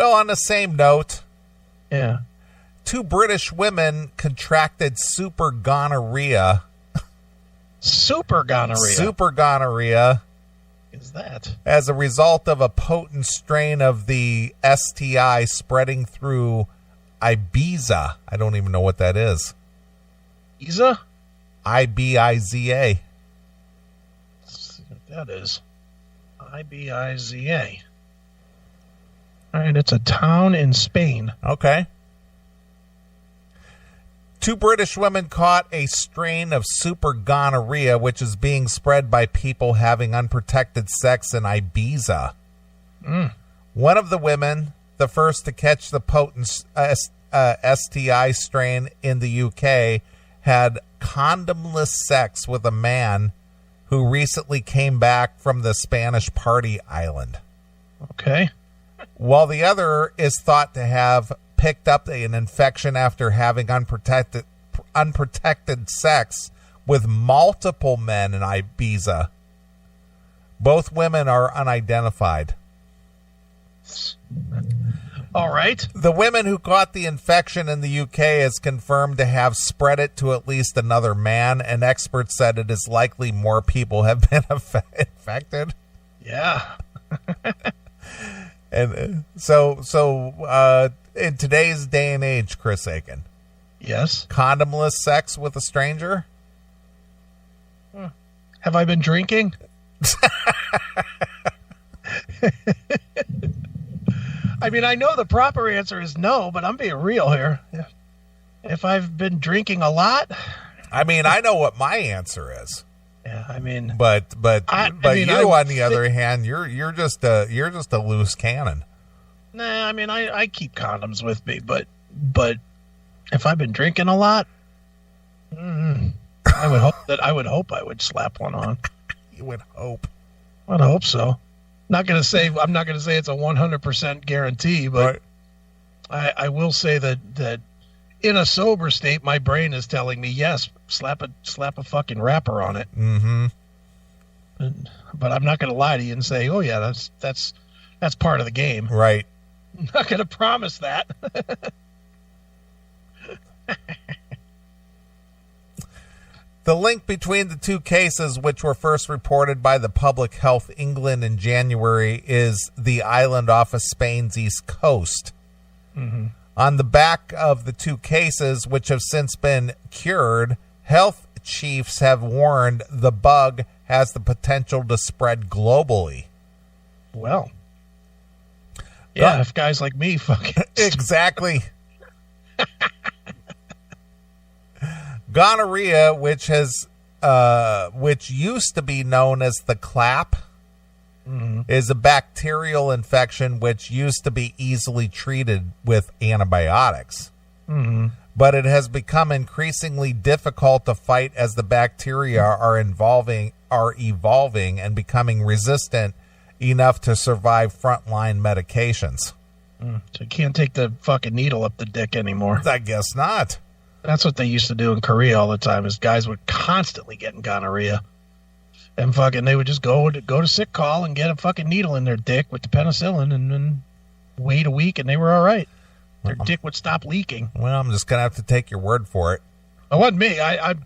Well, on the same note, Yeah. 2 British women contracted super gonorrhea. Super gonorrhea. Super gonorrhea. Is that? As a result of a potent strain of the STI spreading through Ibiza. I don't even know what that is. Ibiza? Ibiza. Let's see what that is. Ibiza. All right, it's a town in Spain. Okay. 2 British women caught a strain of super gonorrhea, which is being spread by people having unprotected sex in Ibiza. One of the women, the first to catch the potent STI strain in the UK, had condomless sex with a man who recently came back from the Spanish party island. Okay. While the other is thought to have picked up an infection after having unprotected sex with multiple men in Ibiza. Both women are unidentified. All right. The women who caught the infection in the UK is confirmed to have spread it to at least another man, and experts said it is likely more people have been infected. Yeah. And so in today's day and age, Chris Aiken, Yes. condomless sex with a stranger? Have I been drinking? I mean, I know the proper answer is no, but I'm being real here. If I've been drinking a lot, I mean, I know what my answer is. yeah, I mean, But I mean, you, on the other hand, you're just a loose cannon. nah, I mean, I keep condoms with me, but if I've been drinking a lot, I would hope I would slap one on. You would hope. I'd hope so. I'm not gonna say it's a 100% guarantee, but Right. I will say that in a sober state, my brain is telling me yes, slap a fucking wrapper on it. Mm-hmm. But I'm not gonna lie to you and say, oh yeah, that's part of the game. Right. I'm not gonna promise that. The link between the 2 cases, which were first reported by the Public Health England in January, is the island off of Spain's east coast. Mm-hmm. On the back of the 2 cases, which have since been cured, health chiefs have warned the bug has the potential to spread globally. Well, yeah, if guys like me fucking Exactly. Gonorrhea, which used to be known as the clap, is a bacterial infection which used to be easily treated with antibiotics. But it has become increasingly difficult to fight as the bacteria are evolving and becoming resistant enough to survive frontline medications. So you can't take the fucking needle up the dick anymore. I guess not. That's what they used to do in Korea all the time. Is guys would constantly getting gonorrhea, and fucking they would just go to sick call and get a fucking needle in their dick with the penicillin, and then wait a week, and they were all right. Their dick would stop leaking. Well, I'm just gonna have to take your word for it. It wasn't me. I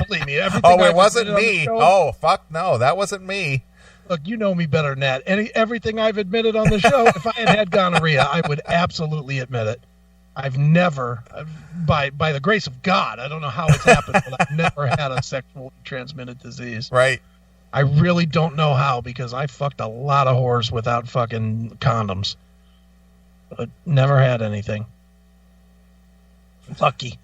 believe me. Everything Oh, it I've wasn't admitted on me. the show- Oh, fuck no, that wasn't me. Look, you know me better than that. Everything I've admitted on the show, if I had gonorrhea, I would absolutely admit it. I've never, by the grace of God, I don't know how it's happened, but I've never had a sexually transmitted disease. Right. I really don't know how, because I fucked a lot of whores without fucking condoms. But never had anything. Lucky.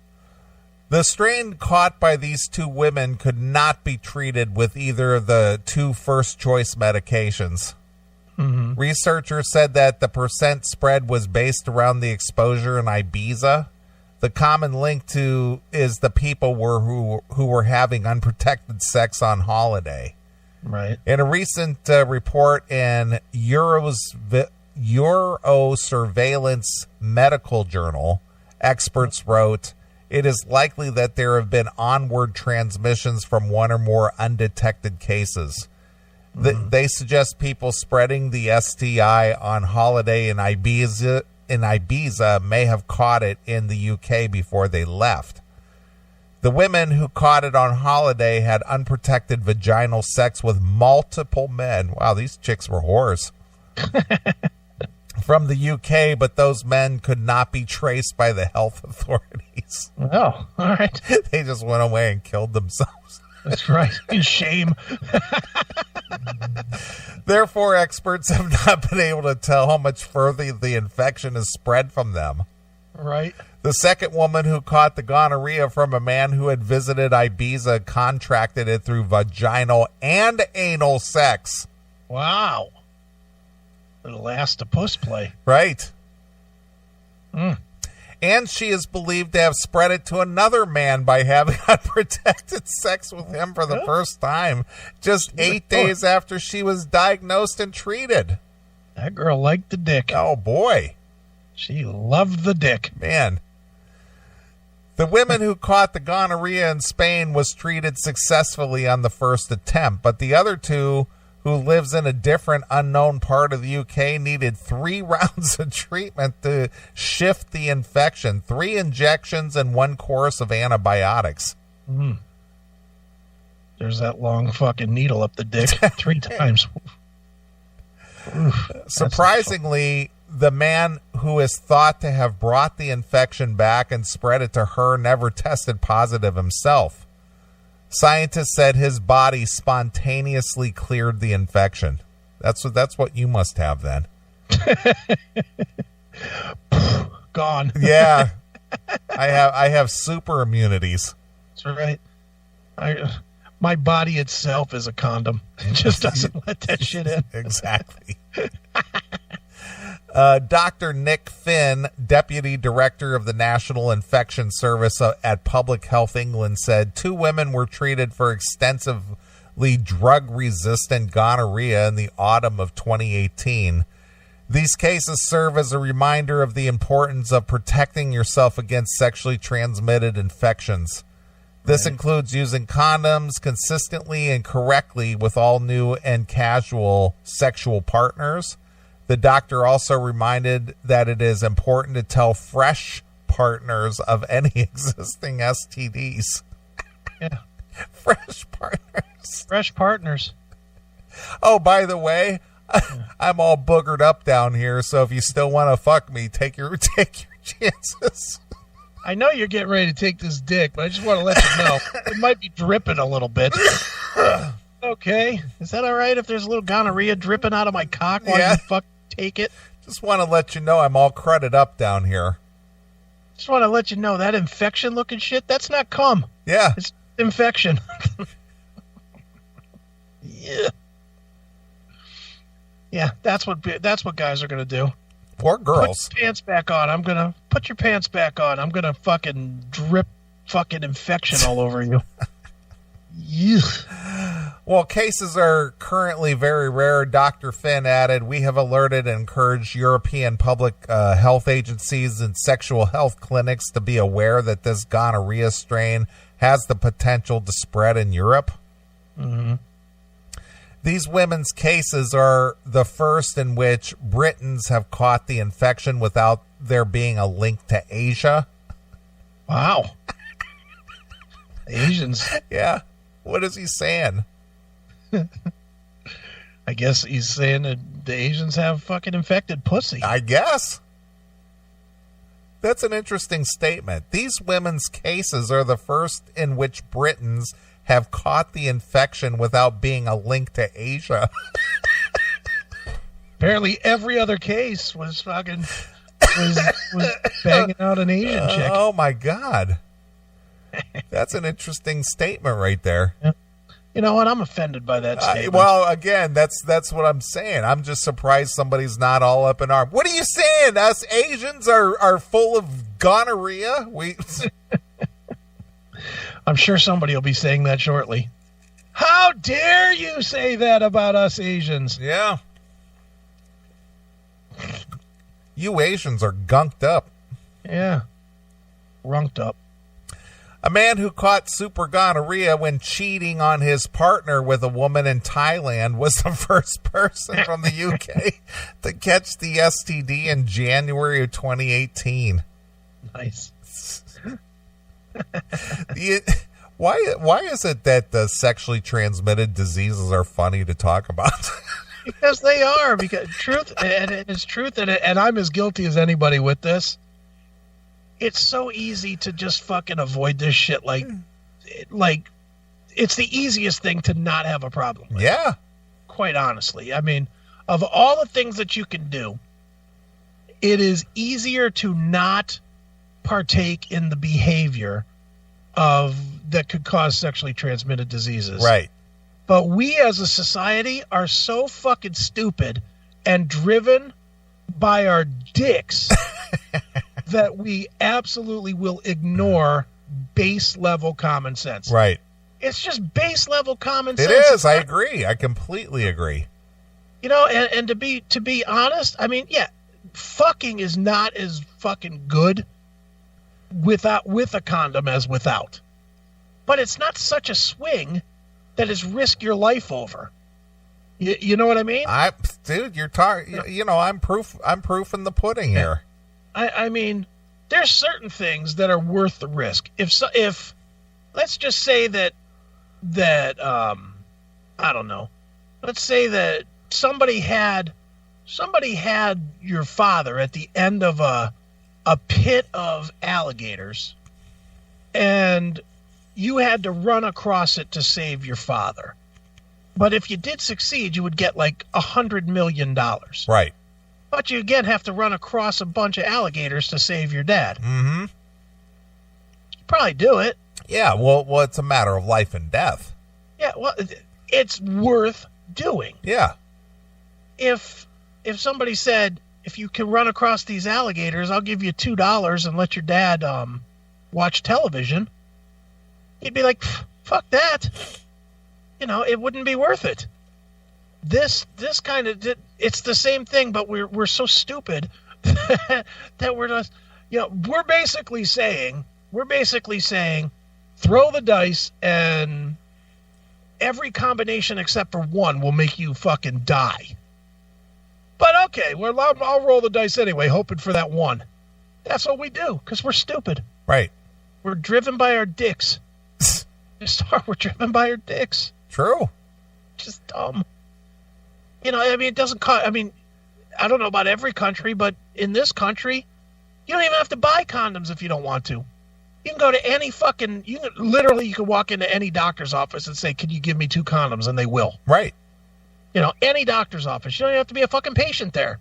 The strain caught by these 2 women could not be treated with either of the 2 first-choice medications. Researchers said that the percent spread was based around the exposure in Ibiza. The common link to is the people who were having unprotected sex on holiday. Right. In a recent report in Euro Surveillance Medical Journal, experts wrote, it is likely that there have been onward transmissions from 1 or more undetected cases. They suggest people spreading the STI on holiday in Ibiza may have caught it in the UK before they left. The women who caught it on holiday had unprotected vaginal sex with multiple men. Wow, these chicks were whores. From the UK, but those men could not be traced by the health authorities. Oh, all right. They just went away and killed themselves. That's right. In shame. Therefore, experts have not been able to tell how much further the infection has spread from them. Right. The second woman who caught the gonorrhea from a man who had visited Ibiza contracted it through vaginal and anal sex. Wow. Little ass to puss play. Right. Mm. And she is believed to have spread it to another man by having unprotected sex with him for the first time, just 8 days after she was diagnosed and treated. That girl liked the dick. Oh, boy. She loved the dick. Man. The women who caught the gonorrhea in Spain was treated successfully on the first attempt, but the other two, who lives in a different unknown part of the UK, needed 3 rounds of treatment to shift the infection, 3 injections and 1 course of antibiotics. Mm. There's that long fucking needle up the dick 3 times. Oof, surprisingly, the man who is thought to have brought the infection back and spread it to her never tested positive himself. Scientists said his body spontaneously cleared the infection. That's what you must have then. Gone. Yeah. I have super immunities. That's right. My body itself is a condom. It just doesn't let that shit in. Exactly. Dr. Nick Finn, Deputy Director of the National Infection Service at Public Health England, said 2 women were treated for extensively drug-resistant gonorrhea in the autumn of 2018. These cases serve as a reminder of the importance of protecting yourself against sexually transmitted infections. This includes using condoms consistently and correctly with all new and casual sexual partners. The doctor also reminded that it is important to tell fresh partners of any existing STDs. Yeah. Fresh partners. Fresh partners. Oh, by the way, I'm all boogered up down here, so if you still want to fuck me, take your chances. I know you're getting ready to take this dick, but I just want to let you know it might be dripping a little bit. Okay. Is that all right if there's a little gonorrhea dripping out of my cock while you fuck take it? Just want to let you know I'm all crudted up down here. Just want to let you know that infection looking shit, that's not cum. Yeah. It's infection. Yeah. Yeah, that's what guys are going to do. Or girls. Put your pants back on. Put your pants back on. I'm going to fucking drip fucking infection all over you. Yeah. Well, cases are currently very rare. Dr. Finn added, we have alerted and encouraged European public health agencies and sexual health clinics to be aware that this gonorrhea strain has the potential to spread in Europe. Mm-hmm. These women's cases are the first in which Britons have caught the infection without there being a link to Asia. Wow. Asians. Yeah. What is he saying? I guess he's saying that the Asians have fucking infected pussy. I guess. That's an interesting statement. These women's cases are the first in which Britons have caught the infection without being a link to Asia. Apparently every other case was fucking was banging out an Asian chick. Oh my God. That's an interesting statement right there. Yeah. You know what? I'm offended by that statement. Well, again, that's what I'm saying. I'm just surprised somebody's not all up in arms. What are you saying? Us Asians are full of gonorrhea? I'm sure somebody will be saying that shortly. How dare you say that about us Asians? Yeah. You Asians are gunked up. Yeah. Runked up. A man who caught super gonorrhea when cheating on his partner with a woman in Thailand was the first person from the UK to catch the STD in January of 2018. Nice. Why is it that the sexually transmitted diseases are funny to talk about? Because they are. Because truth, and it's truth, and I'm as guilty as anybody with this. It's so easy to just fucking avoid this shit. Like it's the easiest thing to not have a problem with. Yeah. Quite honestly. I mean, of all the things that you can do, it is easier to not partake in the behavior that could cause sexually transmitted diseases. Right. But we as a society are so fucking stupid and driven by our dicks that we absolutely will ignore base level common sense. Right. It's just base level common sense. It is. I agree. I completely agree. You know, and to be honest, I mean, yeah, fucking is not as fucking good with a condom as without. But it's not such a swing that is risk your life over. You know what I mean? Dude, you're talking. You know, I'm proof in the pudding here. I mean, there's certain things that are worth the risk. If let's just say that I don't know. Let's say that somebody had your father at the end of a pit of alligators, and you had to run across it to save your father. But if you did succeed, you would get like $100 million. Right. But you again have to run across a bunch of alligators to save your dad. Mm-hmm. You'd probably do it. Yeah, well, it's a matter of life and death. Yeah, well, it's worth doing. Yeah. If somebody said, if you can run across these alligators, I'll give you $2 and let your dad watch television, you'd be like, fuck that. You know, it wouldn't be worth it. This kind of, it's the same thing, but we're so stupid that we're not, you know, we're basically saying, throw the dice and every combination except for one will make you fucking die. But okay, I'll roll the dice anyway, hoping for that one. That's what we do, because we're stupid. Right. We're driven by our dicks. We're driven by our dicks. True. Just dumb. You know, I mean, it doesn't cost. I mean, I don't know about every country, but in this country, you don't even have to buy condoms if you don't want to. You can go to any fucking. You can walk into any doctor's office and say, "Can you give me 2 condoms?" and they will. Right. You know, any doctor's office. You don't even have to be a fucking patient there.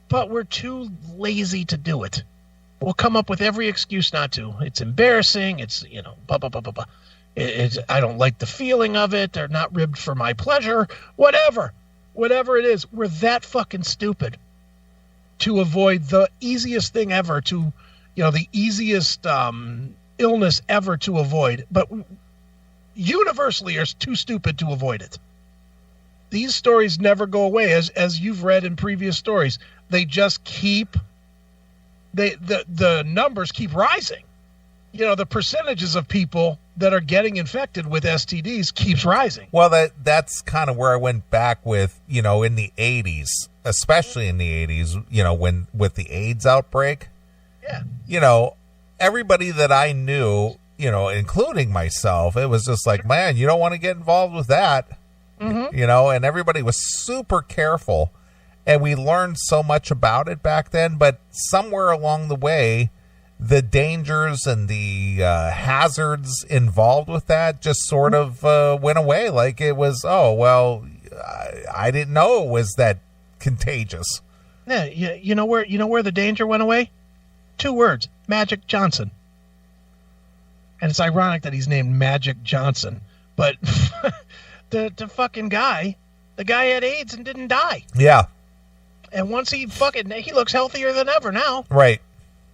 But we're too lazy to do it. We'll come up with every excuse not to. It's embarrassing. It's, you know, blah, blah, blah, blah, blah. I don't like the feeling of it. They're not ribbed for my pleasure. Whatever it is, we're that fucking stupid to avoid the easiest thing ever the easiest illness ever to avoid. But universally are too stupid to avoid it. These stories never go away, as you've read in previous stories. They just keep, the numbers keep rising. You know, the percentages of people that are getting infected with STDs keeps rising. Well, that's kind of where I went back with, you know, in the 80s, especially in the 80s, you know, when with the AIDS outbreak. Yeah. You know, everybody that I knew, you know, including myself, it was just like, man, you don't want to get involved with that. Mm-hmm. You know, and everybody was super careful. And we learned so much about it back then, but somewhere along the way, the dangers and the hazards involved with that just sort of went away. Like it was, oh, well, I didn't know it was that contagious. Yeah, you know where the danger went away? 2 words, Magic Johnson. And it's ironic that he's named Magic Johnson, but the fucking guy, the guy had AIDS and didn't die. Yeah. And once he looks healthier than ever now. Right.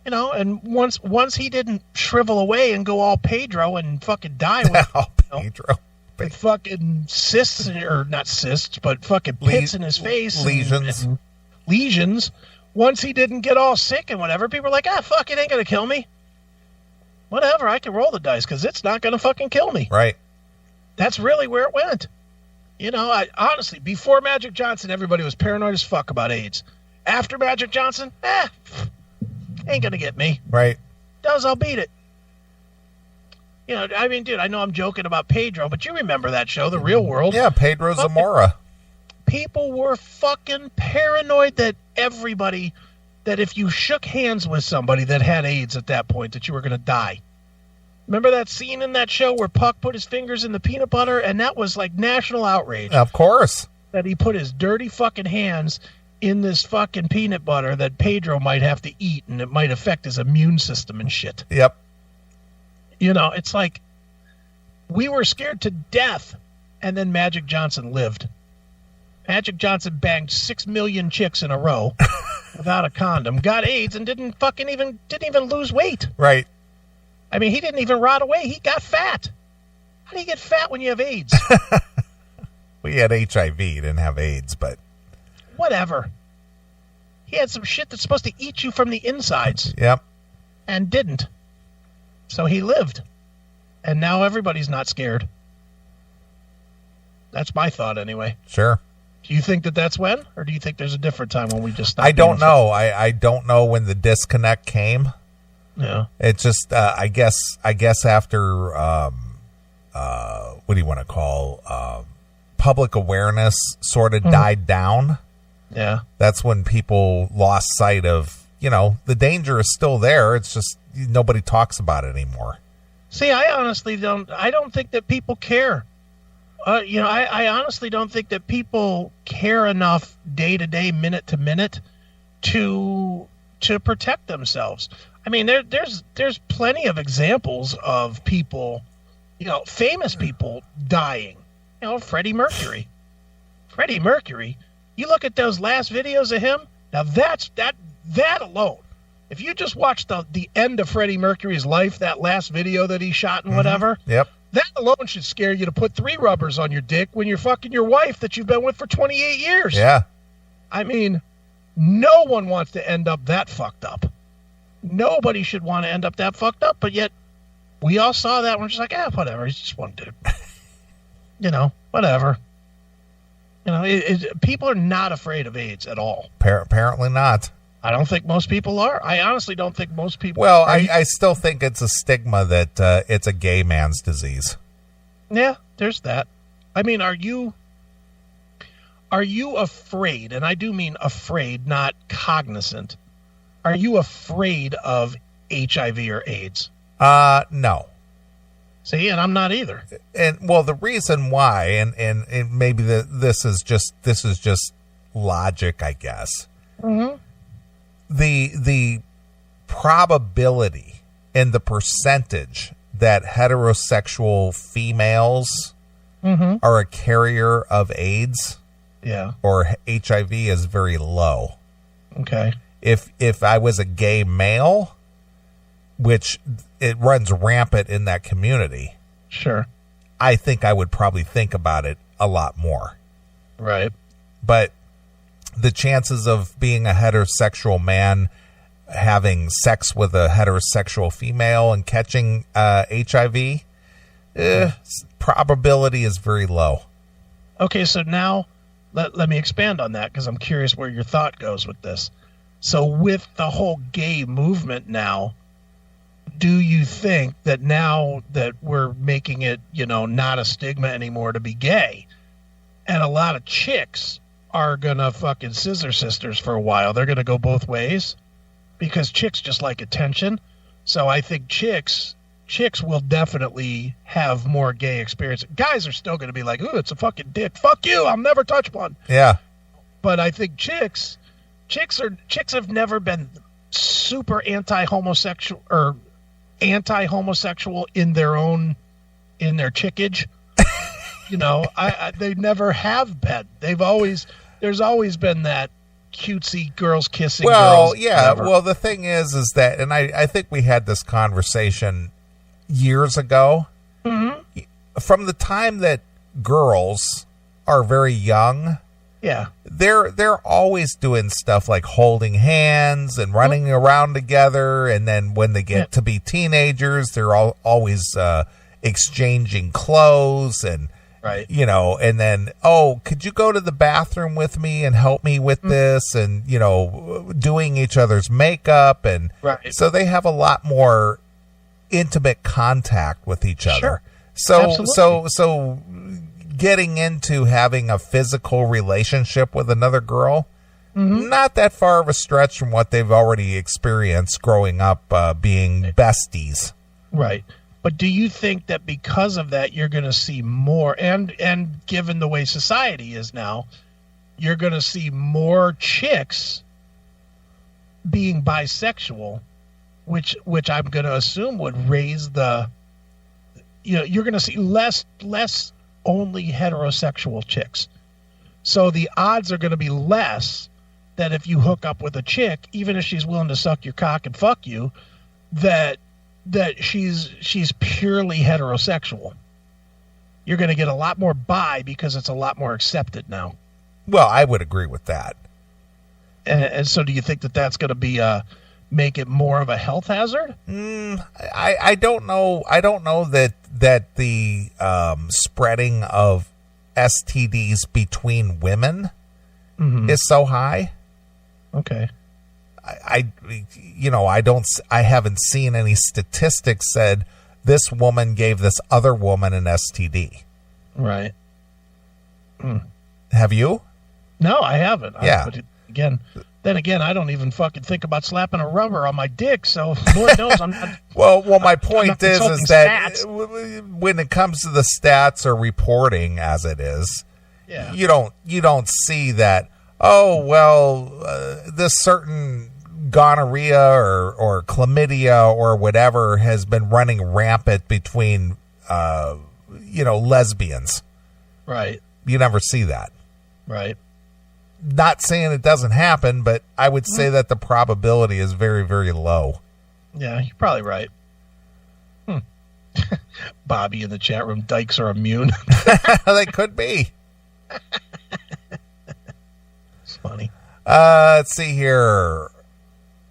You know, and once he didn't shrivel away and go all Pedro and fucking die with, Pedro. With fucking cysts, or not cysts, but fucking pits in his face. Lesions. And lesions. Once he didn't get all sick and whatever, people were like, fuck, it ain't going to kill me. whatever, I can roll the dice because it's not going to fucking kill me. Right. That's really where it went. You know, honestly, before Magic Johnson, everybody was paranoid as fuck about AIDS. After Magic Johnson, ain't going to get me. Right. I'll beat it. You know, I mean, dude, I know I'm joking about Pedro, but you remember that show, The Real World. Yeah, Pedro Zamora. People were fucking paranoid that if you shook hands with somebody that had AIDS at that point, that you were going to die. Remember that scene in that show where Puck put his fingers in the peanut butter? And that was like national outrage. Of course. That he put his dirty fucking hands in this fucking peanut butter that Pedro might have to eat, and it might affect his immune system and shit. Yep. You know, it's like we were scared to death, and then Magic Johnson lived. Magic Johnson banged 6 million chicks in a row without a condom, got AIDS, and didn't even lose weight. Right. I mean, he didn't even rot away. He got fat. How do you get fat when you have AIDS? We had HIV, didn't have AIDS, but whatever. He had some shit that's supposed to eat you from the insides. Yep. And didn't. So he lived. And now everybody's not scared. That's my thought anyway. Sure. Do you think that that's when? Or do you think there's a different time when we just stopped? I don't know. I don't know when the disconnect came. Yeah. It's just, I guess after, what do you want to call, public awareness sort of died down. Yeah. That's when people lost sight of, you know, the danger is still there. It's just nobody talks about it anymore. See, I don't think that people care. You know, I honestly don't think that people care enough day to day, minute to minute to protect themselves. I mean, there's plenty of examples of people, you know, famous people dying. You know, Freddie Mercury. You look at those last videos of him. Now that alone, if you just watch the end of Freddie Mercury's life, that last video that he shot and whatever. Yep. That alone should scare you to put 3 rubbers on your dick when you're fucking your wife that you've been with for 28 years. Yeah. I mean, no one wants to end up that fucked up. Nobody should want to end up that fucked up, but yet we all saw that and we're just like, whatever, he's just one dude. You know, whatever. You know, people are not afraid of AIDS at all. Apparently not. I don't think most people are. I honestly don't think most people Well, are. I still think it's a stigma that it's a gay man's disease. Yeah, there's that. I mean, are you afraid, and I do mean afraid, not cognizant, are you afraid of HIV or AIDS? No. See, and I'm not either. And well, the reason why, and maybe this is just logic, I guess. Mm-hmm. The probability and the percentage that heterosexual females are a carrier of AIDS or HIV is very low. Okay. If I was a gay male, which it runs rampant in that community, sure, I think I would probably think about it a lot more. Right. But the chances of being a heterosexual man having sex with a heterosexual female and catching HIV, probability is very low. Okay, so now let me expand on that because I'm curious where your thought goes with this. So with the whole gay movement now, do you think that now that we're making it, you know, not a stigma anymore to be gay, and a lot of chicks are gonna fucking scissor sisters for a while, they're gonna go both ways because chicks just like attention. So I think chicks will definitely have more gay experience. Guys are still gonna be like, ooh, it's a fucking dick. Fuck you, I'll never touch one. Yeah. But I think chicks have never been super anti-homosexual or anti-homosexual in their chickage. You know, they never have been. There's always been that cutesy girls kissing. Well, girls, yeah. whatever. Well, the thing is that, and I think we had this conversation years ago. Mm-hmm. From the time that girls are very young, Yeah. They're always doing stuff like holding hands and running around together, and then when they get to be teenagers, they're always exchanging clothes and right. And then, could you go to the bathroom with me and help me with this, and doing each other's makeup, and so they have a lot more intimate contact with each other. So getting into having a physical relationship with another girl, not that far of a stretch from what they've already experienced growing up, being besties. Right. But do you think that because of that, you're going to see more, and given the way society is now, you're going to see more chicks being bisexual, which I'm going to assume would raise you're going to see less only heterosexual chicks. So the odds are going to be less that if you hook up with a chick, even if she's willing to suck your cock and fuck you, that she's purely heterosexual. You're going to get a lot more bi because it's a lot more accepted now. Well, I would agree with that. And so do you think that that's going to be make it more of a health hazard? I don't know. I don't know that the spreading of STDs between women is so high. Okay. I haven't seen any statistics said this woman gave this other woman an STD. Right. Have you? No, I haven't. Yeah. But then again, I don't even fucking think about slapping a rubber on my dick. So Lord knows I'm not. Well, my point is that stats. When it comes to the stats or reporting, as it is, you don't see that. This certain gonorrhea or chlamydia or whatever has been running rampant between, lesbians. Right. You never see that. Right. Not saying it doesn't happen, but I would say that the probability is very, very low. Yeah, you're probably right. Bobby in the chat room, dykes are immune. They could be. It's funny. Let's see here.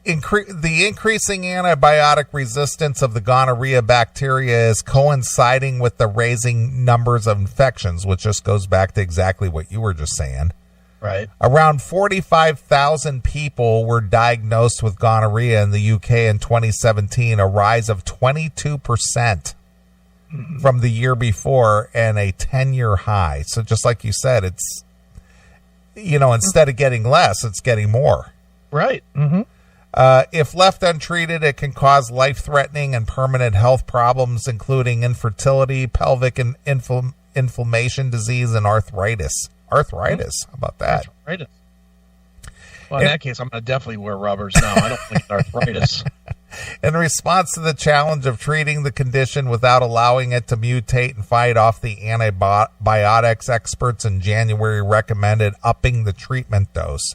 The increasing antibiotic resistance of the gonorrhea bacteria is coinciding with the raising numbers of infections, which just goes back to exactly what you were just saying. Right. Around 45,000 people were diagnosed with gonorrhea in the UK in 2017, a rise of 22% from the year before and a 10-year high. So just like you said, it's, instead of getting less, it's getting more. Right. Mm-hmm. If left untreated, it can cause life-threatening and permanent health problems, including infertility, pelvic inflammation disease, and arthritis. Arthritis. How about that? Arthritis. Well, in that case, I'm going to definitely wear rubbers now. I don't think arthritis. In response to the challenge of treating the condition without allowing it to mutate and fight off the antibiotics, experts in January recommended upping the treatment dose.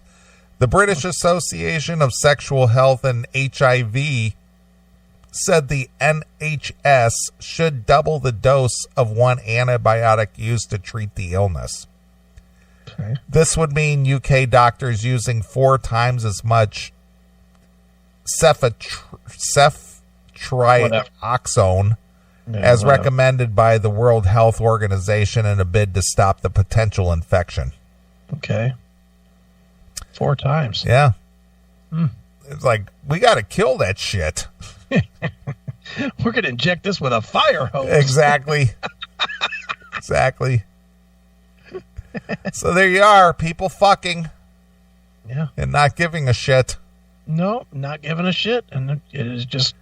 The British Association of Sexual Health and HIV said the NHS should double the dose of one antibiotic used to treat the illness. Okay. This would mean UK doctors using 4 times as much ceftriaxone as recommended by the World Health Organization in a bid to stop the potential infection. Okay. 4 times. Yeah. It's like, we got to kill that shit. We're going to inject this with a fire hose. Exactly. Exactly. So there you are, people fucking. Yeah. And not giving a shit. No, not giving a shit. And it is just...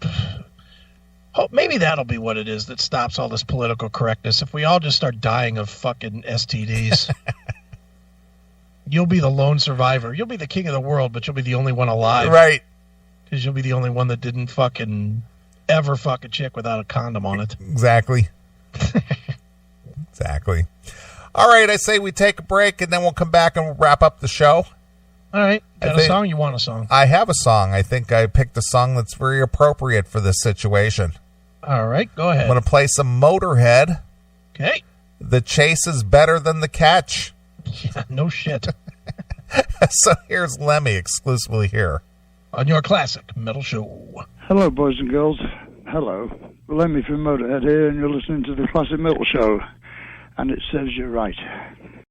maybe that'll be what it is that stops all this political correctness. If we all just start dying of fucking STDs... You'll be the lone survivor. You'll be the king of the world, but you'll be the only one alive. Right. Because you'll be the only one that didn't fucking ever fuck a chick without a condom on it. Exactly. Exactly. All right, I say we take a break, and then we'll come back and we'll wrap up the show. All right. Got a song? You want a song? I have a song. I think I picked a song that's very appropriate for this situation. All right, go ahead. I'm going to play some Motorhead. Okay. The chase is better than the catch. Yeah, no shit. So here's Lemmy exclusively here On your classic metal show. Hello, boys and girls. Hello. Lemmy from Motorhead here, and you're listening to the Classic Metal Show. And it serves you right.